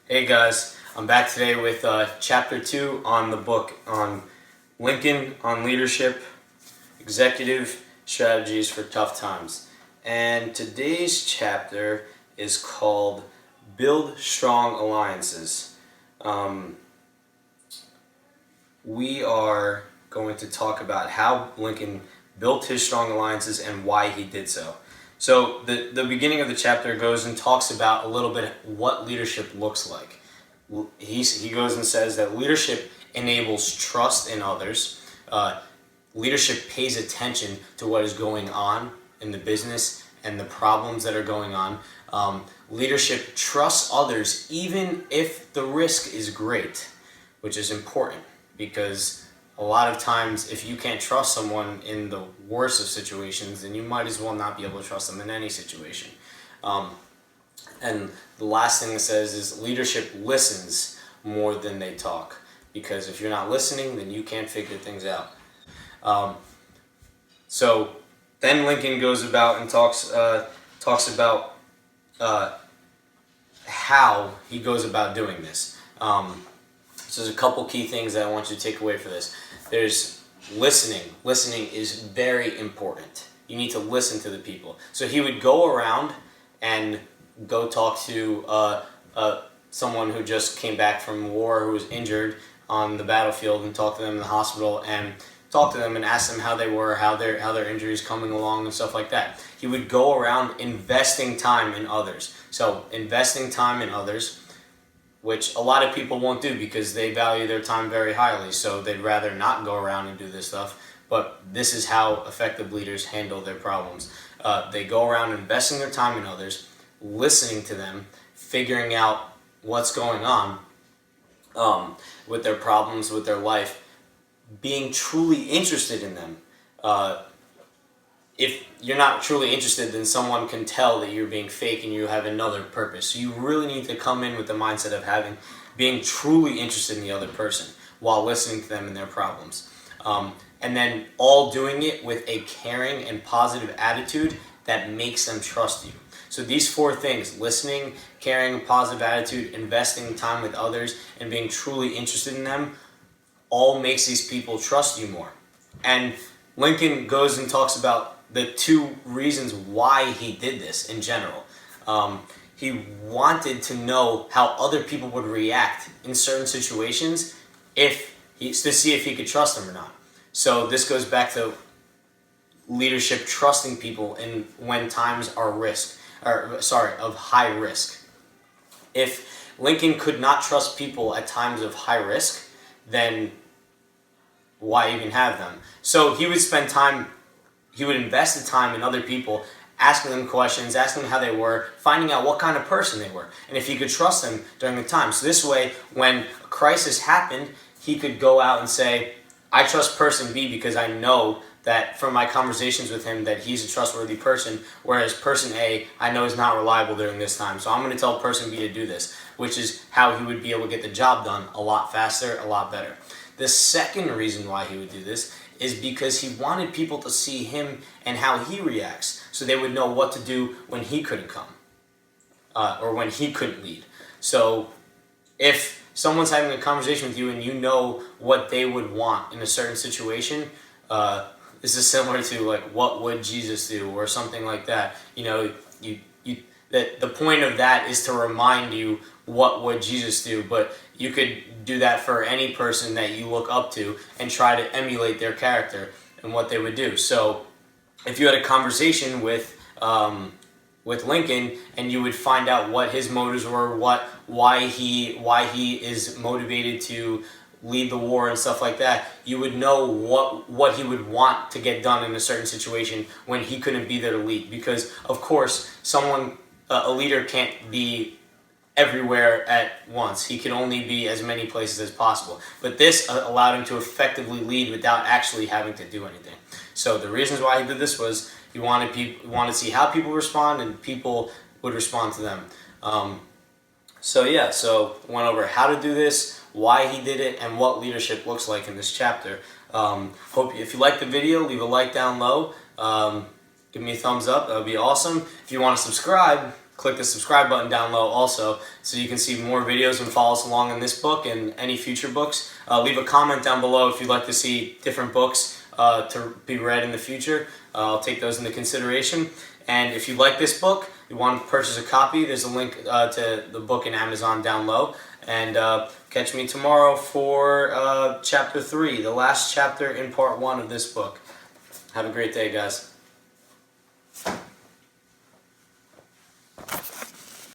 Hey guys, I'm back today with chapter 2 on the book on Lincoln on leadership, executive strategies for tough times. And today's chapter is called Build Strong Alliances. We are going to talk about how Lincoln built his strong alliances and why he did so. So the beginning of the chapter goes and talks about a little bit what leadership looks like. He goes and says that leadership enables trust in others. Leadership pays attention to what is going on in the business and the problems that are going on. Leadership trusts others even if the risk is great, which is important because a lot of times, if you can't trust someone in the worst of situations, then you might as well not be able to trust them in any situation. And the last thing it says is leadership listens more than they talk. Because if you're not listening, then you can't figure things out. So then Lincoln goes about and talks about how he goes about doing this. So there's a couple key things that I want you to take away for this. There's listening. Listening is very important. You need to listen to the people. So he would go around and go talk to someone who just came back from war, who was injured on the battlefield, and talk to them in the hospital and talk to them and ask them how they were, how their injuries coming along and stuff like that. He would go around investing time in others. So investing time in others, which a lot of people won't do because they value their time very highly, so they'd rather not go around and do this stuff. But this is how effective leaders handle their problems. They go around investing their time in others, listening to them, figuring out what's going on with their problems, with their life, being truly interested in them. If you're not truly interested, then someone can tell that you're being fake and you have another purpose. So you really need to come in with the mindset of being truly interested in the other person while listening to them and their problems. And then all doing it with a caring and positive attitude that makes them trust you. So these four things: listening, caring, positive attitude, investing time with others, and being truly interested in them, all makes these people trust you more. And Lincoln goes and talks about the two reasons why he did this in general. He wanted to know how other people would react in certain situations to see if he could trust them or not. So this goes back to leadership trusting people in when times are of high risk. If Lincoln could not trust people at times of high risk, then why even have them? So he would invest the time in other people, asking them questions, asking them how they were, finding out what kind of person they were, and if he could trust them during the time. So this way, when a crisis happened, he could go out and say, I trust person B because I know that from my conversations with him that he's a trustworthy person, whereas person A I know is not reliable during this time. So I'm going to tell person B to do this, which is how he would be able to get the job done a lot faster, a lot better. The second reason why he would do this is because he wanted people to see him and how he reacts, so they would know what to do when he couldn't come, or when he couldn't lead. So if someone's having a conversation with you and you know what they would want in a certain situation, this is similar to like, what would Jesus do, or something like that. You know, the point of that is to remind you what would Jesus do, but you could do that for any person that you look up to and try to emulate their character and what they would do. So if you had a conversation with Lincoln and you would find out what his motives were, why he is motivated to lead the war and stuff like that, you would know what he would want to get done in a certain situation when he couldn't be there to lead. Because of course a leader can't be everywhere at once. He can only be as many places as possible. But this allowed him to effectively lead without actually having to do anything. So the reasons why he did this was he wanted to see how people respond, and people would respond to them. So went over how to do this, why he did it, and what leadership looks like in this chapter. Hope if you like the video, leave a like down low. Give me a thumbs up. That would be awesome. If you want to subscribe, click the subscribe button down low also so you can see more videos and follow us along in this book and any future books. Leave a comment down below if you'd like to see different books to be read in the future. I'll take those into consideration. And if you like this book, you want to purchase a copy, there's a link to the book in Amazon down low. And catch me tomorrow for chapter 3, the last chapter in part 1 of this book. Have a great day, guys.